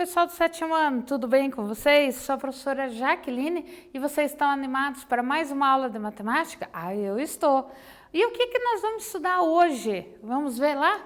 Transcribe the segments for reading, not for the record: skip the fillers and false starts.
pessoal do 7º ano, tudo bem com vocês? Sou a professora Jaqueline e vocês estão animados para mais uma aula de matemática? Ah, eu estou! E o que nós vamos estudar hoje? Vamos ver lá?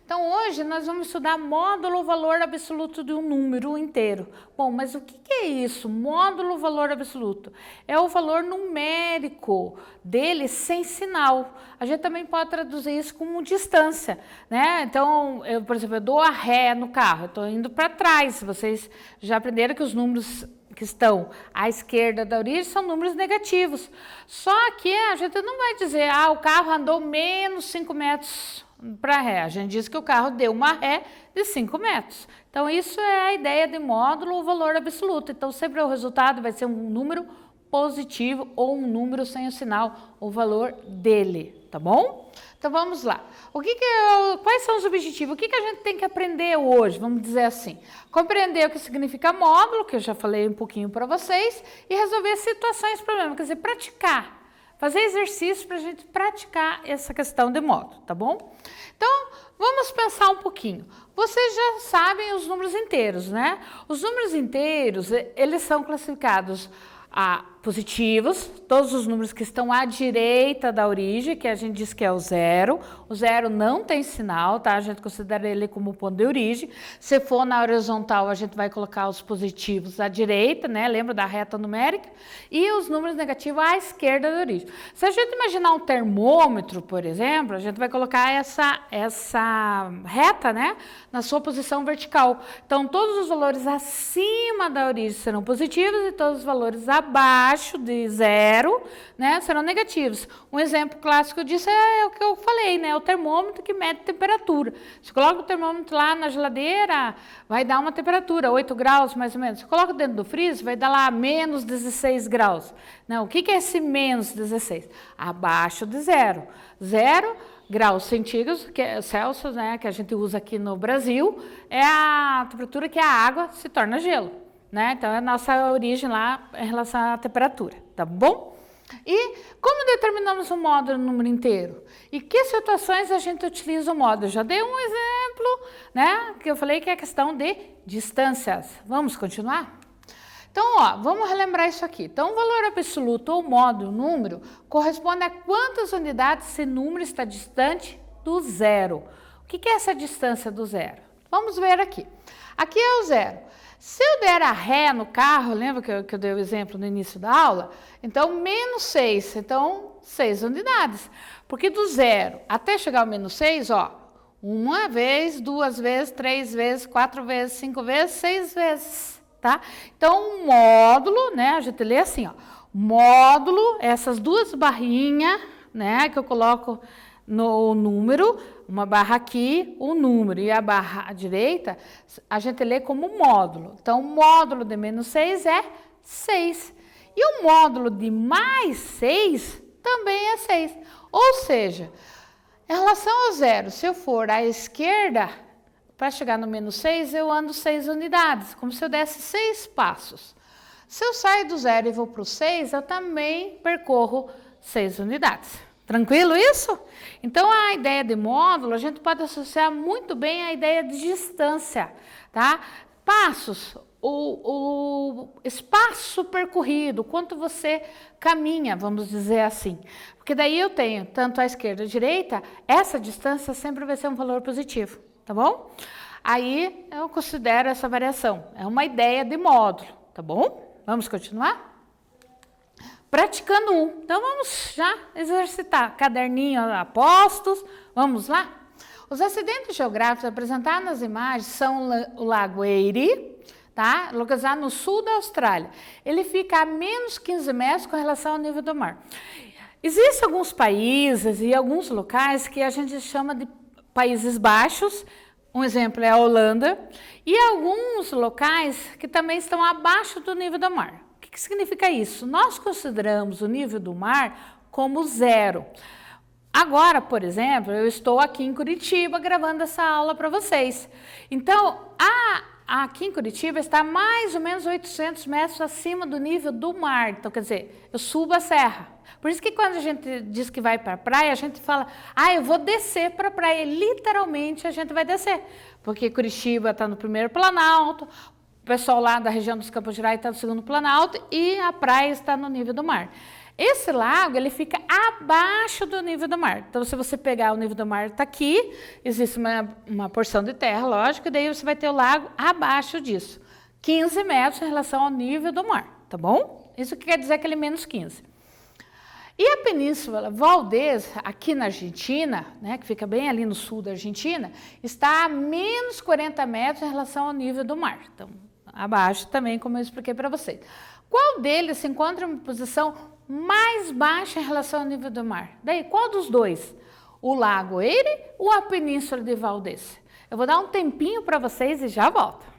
Então, hoje nós vamos estudar módulo ou valor absoluto de um número inteiro. Bom, mas o que é isso? Módulo ou valor absoluto? É o valor numérico dele sem sinal. A gente também pode traduzir isso como distância, né? Então, por exemplo, eu dou a ré no carro, eu estou indo para trás. Vocês já aprenderam que os números que estão à esquerda da origem são números negativos. Só que a gente não vai dizer, o carro andou menos 5 metros para ré. A gente diz que o carro deu uma ré de 5 metros. Então, isso é a ideia de módulo ou valor absoluto. Então, sempre o resultado vai ser um número positivo ou um número sem o sinal, o valor dele, tá bom? Então, vamos lá. Quais são os objetivos? O que a gente tem que aprender hoje? Vamos dizer assim, compreender o que significa módulo, que eu já falei um pouquinho para vocês, e resolver situações, problemas, quer dizer, praticar. Fazer exercício para a gente praticar essa questão de módulo, tá bom? Então, vamos pensar um pouquinho. Vocês já sabem os números inteiros, né? Os números inteiros, eles são classificados a positivos, todos os números que estão à direita da origem, que a gente diz que é o zero. O zero não tem sinal, tá? A gente considera ele como ponto de origem. Se for na horizontal, a gente vai colocar os positivos à direita, né? Lembra da reta numérica? E os números negativos à esquerda da origem. Se a gente imaginar um termômetro, por exemplo, a gente vai colocar essa reta, né? Na sua posição vertical. Então, todos os valores acima da origem serão positivos e todos os valores abaixo de zero, né, serão negativos. Um exemplo clássico disso é o que eu falei, né, o termômetro que mede temperatura. Se coloca o termômetro lá na geladeira, vai dar uma temperatura, 8 graus mais ou menos. Se coloca dentro do freezer, vai dar lá menos 16 graus. Não, o que é esse menos 16? Abaixo de zero. 0 graus centígrados, que é Celsius, né, que a gente usa aqui no Brasil, é a temperatura que a água se torna gelo. Né? Então, é a nossa origem lá em relação à temperatura, tá bom? E como determinamos o módulo no número inteiro? E que situações a gente utiliza o módulo? Já dei um exemplo, né? Que eu falei que é a questão de distâncias. Vamos continuar? Então, vamos relembrar isso aqui. Então, o valor absoluto ou módulo número corresponde a quantas unidades esse número está distante do zero. O que é essa distância do zero? Vamos ver aqui. Aqui é o zero. Se eu der a ré no carro, lembra que eu dei o exemplo no início da aula? Então, menos 6, então 6 unidades. Porque do zero até chegar ao menos 6, uma vez, 2 vezes, 3 vezes, 4 vezes, 5 vezes, 6 vezes, tá? Então, o módulo, né, a gente lê assim, módulo, essas duas barrinhas, né, que eu coloco no número, uma barra aqui, o número, e a barra à direita, a gente lê como módulo. Então, o módulo de menos 6 é 6. E o módulo de mais 6 também é 6. Ou seja, em relação ao zero, se eu for à esquerda, para chegar no menos 6, eu ando 6 unidades, como se eu desse 6 passos. Se eu saio do zero e vou para o 6, eu também percorro 6 unidades. Tranquilo isso? Então, a ideia de módulo, a gente pode associar muito bem à ideia de distância, tá? Passos, o espaço percorrido, quanto você caminha, vamos dizer assim. Porque daí eu tenho, tanto à esquerda e à direita, essa distância sempre vai ser um valor positivo, tá bom? Aí, eu considero essa variação, é uma ideia de módulo, tá bom? Vamos continuar? Praticando um. Então, vamos já exercitar. Caderninho a postos. Vamos lá? Os acidentes geográficos apresentados nas imagens são o Lago Erie, tá? Localizado no sul da Austrália. Ele fica a menos 15 metros com relação ao nível do mar. Existem alguns países e alguns locais que a gente chama de Países Baixos. Um exemplo é a Holanda. E alguns locais que também estão abaixo do nível do mar. O que significa isso? Nós consideramos o nível do mar como zero. Agora, por exemplo, eu estou aqui em Curitiba gravando essa aula para vocês. Então, aqui em Curitiba está mais ou menos 800 metros acima do nível do mar. Então, quer dizer, eu subo a serra. Por isso que quando a gente diz que vai para a praia, a gente fala, eu vou descer para a praia. Literalmente, a gente vai descer. Porque Curitiba está no primeiro planalto, O pessoal lá da região dos Campos Gerais está no segundo planalto e a praia está no nível do mar. Esse lago, ele fica abaixo do nível do mar. Então, se você pegar o nível do mar, está aqui, existe uma porção de terra, lógico, e daí você vai ter o lago abaixo disso. 15 metros em relação ao nível do mar, tá bom? Isso que quer dizer aquele menos 15. E a Península Valdez, aqui na Argentina, né, que fica bem ali no sul da Argentina, está a menos 40 metros em relação ao nível do mar. Então, abaixo também, como eu expliquei para vocês. Qual deles se encontra em uma posição mais baixa em relação ao nível do mar? Daí, qual dos dois? O Lago Erie ou a Península de Valdez? Eu vou dar um tempinho para vocês e já volto.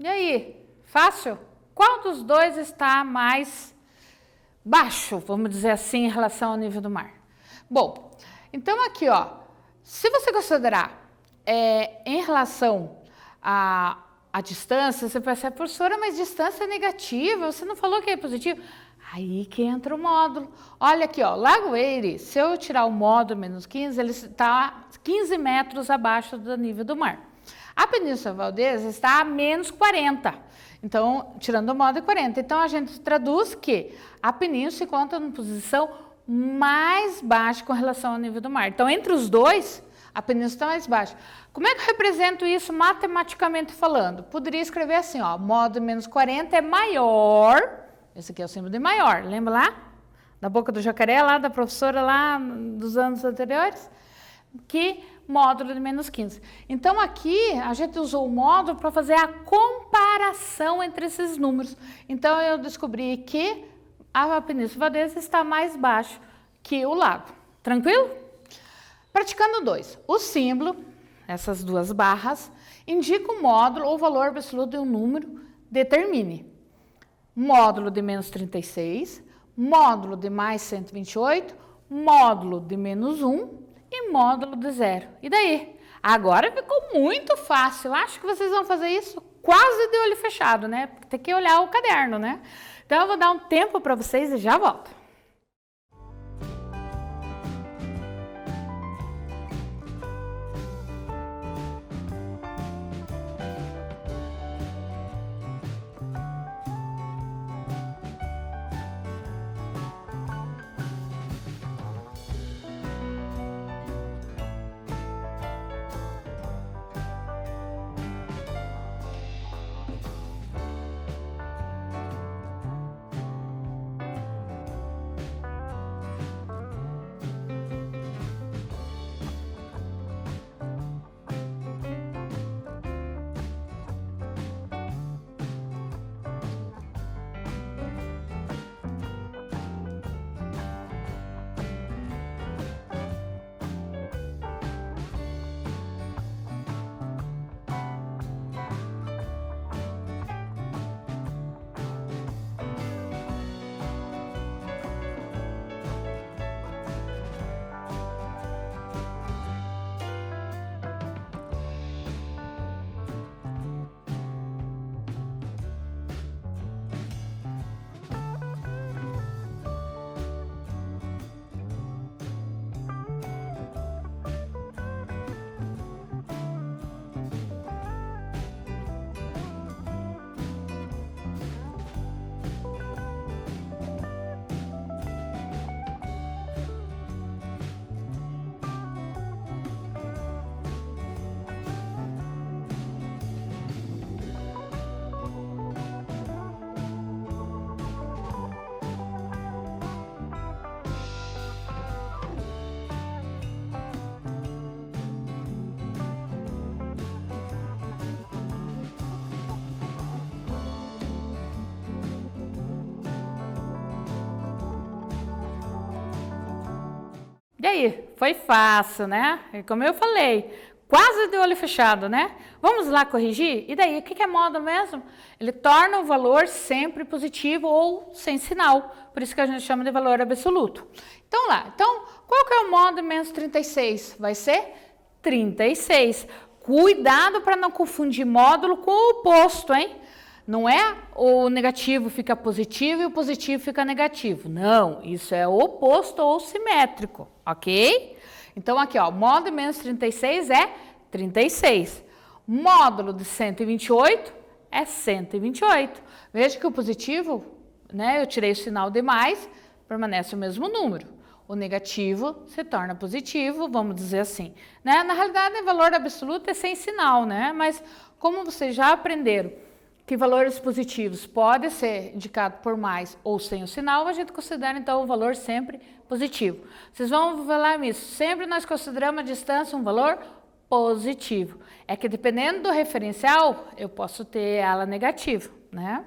E aí, fácil? Qual dos dois está mais baixo, vamos dizer assim, em relação ao nível do mar? Bom, então aqui, ó, se você considerar em relação à distância, você pensa, professora, mas distância é negativa, você não falou que é positivo? Aí que entra o módulo. Olha aqui, ó, Lago Erie, se eu tirar o módulo menos 15, ele está 15 metros abaixo do nível do mar. A Península Valdez está a menos 40, então, tirando o módulo 40. Então, a gente traduz que a península se encontra em posição mais baixa com relação ao nível do mar. Então, entre os dois, a península está mais baixa. Como é que eu represento isso matematicamente falando? Poderia escrever assim, ó, módulo menos 40 é maior, esse aqui é o símbolo de maior, lembra lá? Da boca do jacaré, lá da professora lá dos anos anteriores? Que módulo de menos 15. Então, aqui, a gente usou o módulo para fazer a comparação entre esses números. Então, eu descobri que a Península Valdez está mais baixo que o lago. Tranquilo? Praticando 2. O símbolo essas duas barras, indica o módulo ou valor absoluto de um número, determine. Módulo de menos 36, módulo de mais 128, módulo de menos 1 e módulo de 0. E daí? Agora ficou muito fácil. Acho que vocês vão fazer isso quase de olho fechado, né? Porque tem que olhar o caderno, né? Então eu vou dar um tempo para vocês e já volto. E aí, foi fácil, né? Como eu falei, quase de olho fechado, né? Vamos lá corrigir? E daí, o que é módulo mesmo? Ele torna o valor sempre positivo ou sem sinal. Por isso que a gente chama de valor absoluto. Então lá, qual que é o módulo menos 36? Vai ser 36. Cuidado para não confundir módulo com o oposto, hein? Não é o negativo fica positivo e o positivo fica negativo. Não, isso é oposto ou simétrico, ok? Então aqui, ó, módulo menos 36 é 36. Módulo de 128 é 128. Veja que o positivo, né, eu tirei o sinal de mais, permanece o mesmo número. O negativo se torna positivo, vamos dizer assim. Né? Na realidade, o valor absoluto é sem sinal, né? Mas como vocês já aprenderam que valores positivos podem ser indicados por mais ou sem o sinal, a gente considera então o valor sempre positivo. Vocês vão falar isso, sempre nós consideramos a distância um valor positivo. É que dependendo do referencial, eu posso ter ela negativa, né?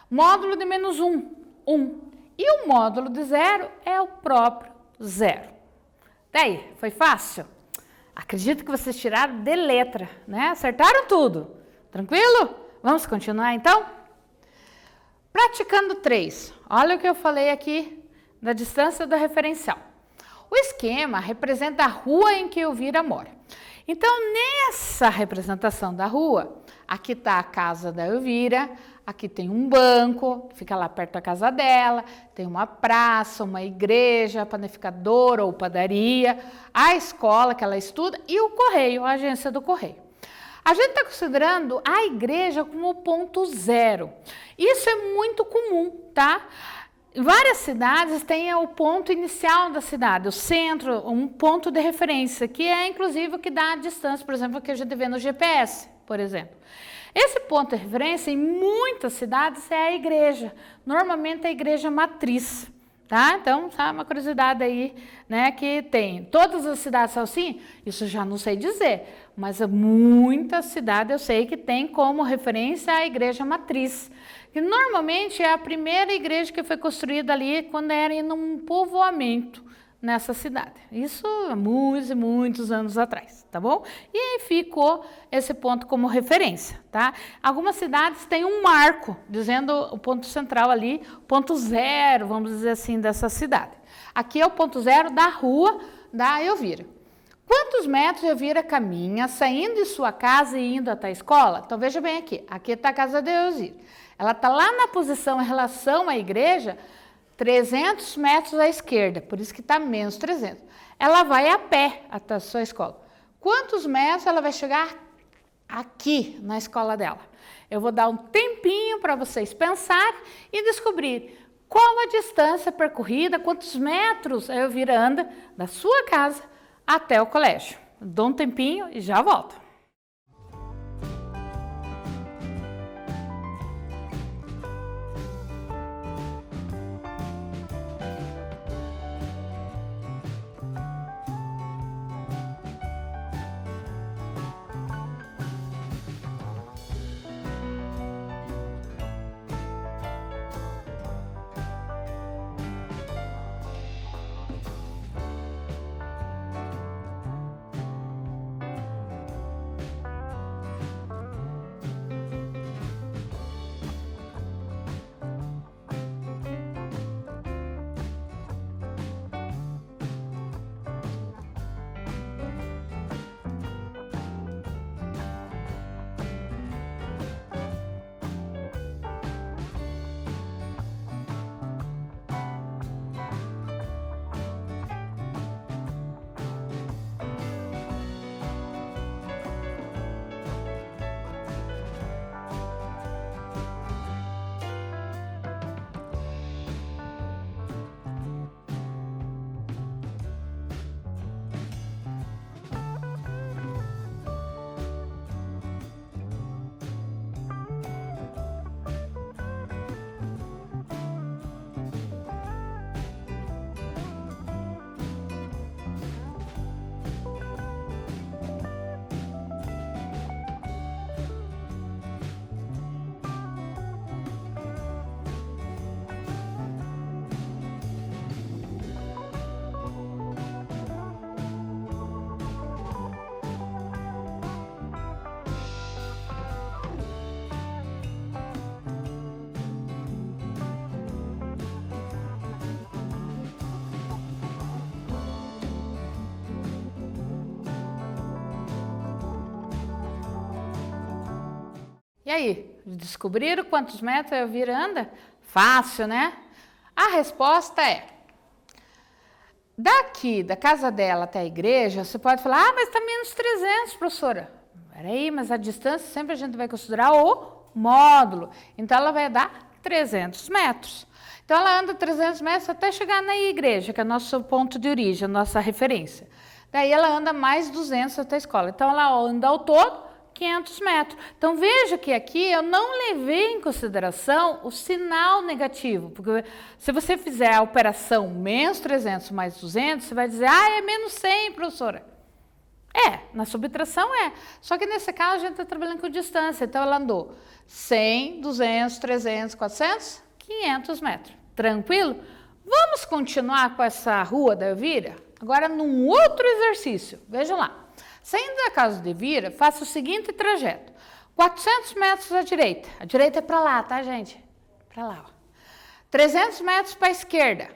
Módulo de menos 1, 1. E o módulo de 0 é o próprio 0. Daí, foi fácil? Acredito que vocês tiraram de letra, né? Acertaram tudo. Tranquilo? Vamos continuar então? Praticando 3. Olha o que eu falei aqui da distância do referencial. O esquema representa a rua em que Elvira mora. Então, nessa representação da rua, aqui está a casa da Elvira, aqui tem um banco, fica lá perto da casa dela, tem uma praça, uma igreja, panificadora ou padaria, a escola que ela estuda e o correio, a agência do correio. A gente está considerando a igreja como o ponto 0. Isso é muito comum, tá? Várias cidades têm o ponto inicial da cidade, o centro, um ponto de referência, que é inclusive o que dá a distância, por exemplo, que a gente vê no GPS, por exemplo. Esse ponto de referência, em muitas cidades, é a igreja. Normalmente é a igreja matriz. Tá? Então, tá uma curiosidade aí, né, que tem. Todas as cidades são assim? Isso eu já não sei dizer, mas muitas cidades eu sei que tem como referência a igreja matriz, que normalmente é a primeira igreja que foi construída ali quando era em um povoamento, nessa cidade. Isso há muitos e muitos anos atrás, tá bom? E aí ficou esse ponto como referência, tá? Algumas cidades têm um marco, dizendo o ponto central ali, ponto zero, vamos dizer assim, dessa cidade. Aqui é o ponto zero da rua da Elvira. Quantos metros a Elvira caminha, saindo de sua casa e indo até a escola? Então, veja bem aqui. Aqui está a casa da Elvira. Ela está lá na posição em relação à igreja, 300 metros à esquerda, por isso que está menos 300. Ela vai a pé até a sua escola. Quantos metros ela vai chegar aqui na escola dela? Eu vou dar um tempinho para vocês pensarem e descobrir qual a distância percorrida, quantos metros a Elvira anda da sua casa até o colégio. Dou um tempinho e já volto. E aí, descobriram quantos metros a Elvira anda? Fácil, né? A resposta é: daqui, da casa dela até a igreja, você pode falar, mas está menos 300, professora. Peraí, mas a distância sempre a gente vai considerar o módulo. Então, ela vai dar 300 metros. Então, ela anda 300 metros até chegar na igreja, que é o nosso ponto de origem, a nossa referência. Daí, ela anda mais 200 até a escola. Então, ela anda ao todo 500 metros. Então, veja que aqui eu não levei em consideração o sinal negativo, porque se você fizer a operação menos 300 mais 200, você vai dizer, é menos 100, professora. Na subtração é. Só que nesse caso a gente está trabalhando com distância, então ela andou 100, 200, 300, 400, 500 metros. Tranquilo? Vamos continuar com essa rua da Elvira? Agora num outro exercício. Vejam lá. Saindo da casa de Elvira, faça o seguinte trajeto. 400 metros à direita. A direita é para lá, tá, gente? Para lá. Ó. 300 metros para a esquerda.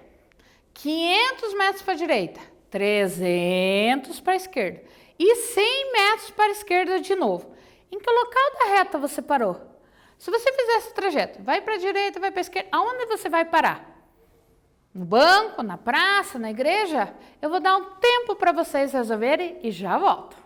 500 metros para a direita. 300 para a esquerda. E 100 metros para a esquerda de novo. Em que local da reta você parou? Se você fizer esse trajeto, vai para a direita, vai para a esquerda, aonde você vai parar? No banco, na praça, na igreja? Eu vou dar um tempo para vocês resolverem e já volto.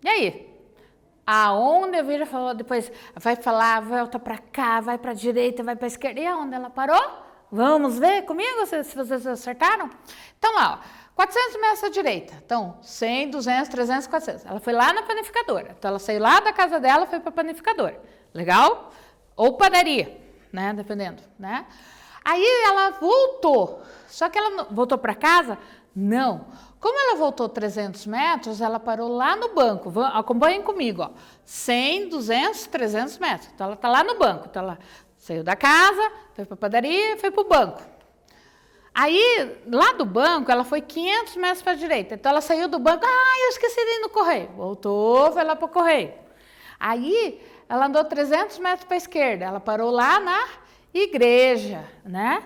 E aí? Aonde a Vira falou depois, vai falar, volta para cá, vai para a direita, vai para a esquerda. E aonde ela parou? Vamos ver comigo se vocês acertaram? Então lá, ó, 400 metros à direita. Então, 100, 200, 300, 400. Ela foi lá na panificadora. Então, ela saiu lá da casa dela e foi para a panificadora. Legal? Ou padaria, né? Dependendo, né? Aí ela voltou. Só que ela não, voltou para casa? Não. Como ela voltou 300 metros, ela parou lá no banco. Acompanhem comigo, ó. 100, 200, 300 metros. Então, ela está lá no banco. Então, ela saiu da casa, foi para a padaria e foi para o banco. Aí, lá do banco, ela foi 500 metros para a direita. Então, ela saiu do banco. Ah, eu esqueci de ir no correio. Voltou, foi lá para o correio. Aí, ela andou 300 metros para a esquerda. Ela parou lá na igreja, né?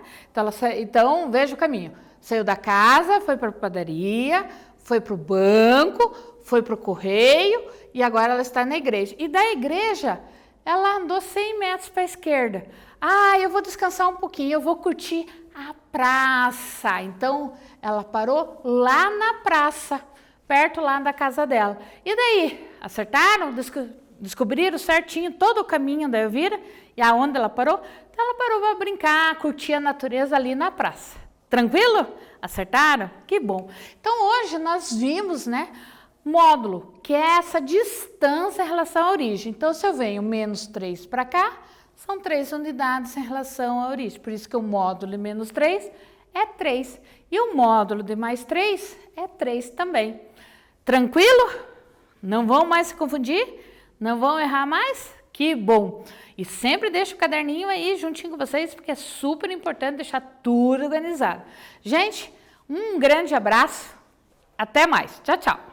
Então, veja o caminho. Saiu da casa, foi para a padaria, foi para o banco, foi para o correio e agora ela está na igreja. E da igreja, ela andou 100 metros para a esquerda. Ah, eu vou descansar um pouquinho, eu vou curtir a praça. Então, ela parou lá na praça, perto lá da casa dela. E daí? Acertaram? Descobriram certinho todo o caminho da Elvira e aonde ela parou? Então, ela parou para brincar, curtir a natureza ali na praça. Tranquilo? Acertaram? Que bom. Então, hoje nós vimos, né, módulo, que é essa distância em relação à origem. Então, se eu venho menos 3 para cá, são 3 unidades em relação à origem. Por isso que o módulo de menos 3 é 3. E o módulo de mais 3 é 3 também. Tranquilo? Não vão mais se confundir? Não vão errar mais? Que bom! E sempre deixa o caderninho aí juntinho com vocês, porque é super importante deixar tudo organizado. Gente, um grande abraço. Até mais. Tchau, tchau.